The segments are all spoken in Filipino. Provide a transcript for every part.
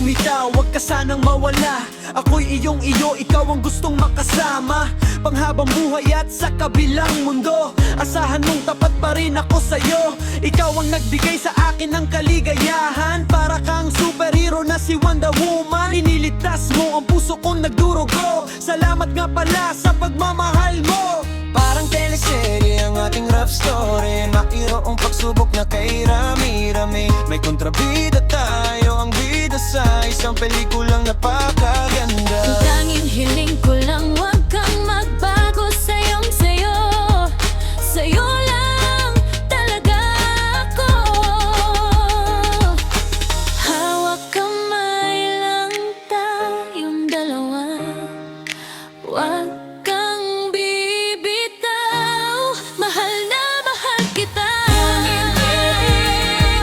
bumitaw, wag ka sanang mawala. Ako'y iyong iyo, ikaw ang gustong makasama panghabang buhay at sa kabilang mundo. Asahan mong tapat pa rin ako sa'yo. Ikaw ang nagbigay sa akin ng kaligayahan. Para kang superhero na si Wonder Woman. Inilitas mo ang puso kong nagdurugo. Salamat nga pala sa pagmamahal mo. Parang teleserye ang ating love story. Mayroong pagsubok na kay rami-rami. May kontrabida tayo, ang bida sa isang pelikulang napakaganda. Ang tanging hiling ko lang, wag kang magbago sayong sayo. Sayo lang talaga ako. Hawak kamay lang tayong dalawa. Wag kang bibitaw, mahal na mahal kita.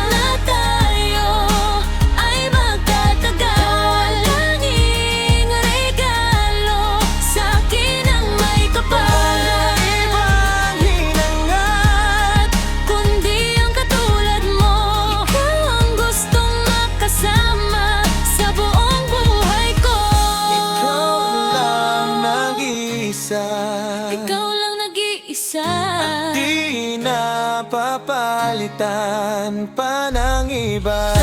Na tayo ay magtatagal. Langing regalo sa'kin ang may kapal. Ibang hinangat, Kundi ang katulad mo. Ikaw ang gustong makasama sa buong buhay ko. ikaw lang nag-iisa. Ikaw lang nag-iisa. Di na papalitan pa ng iba.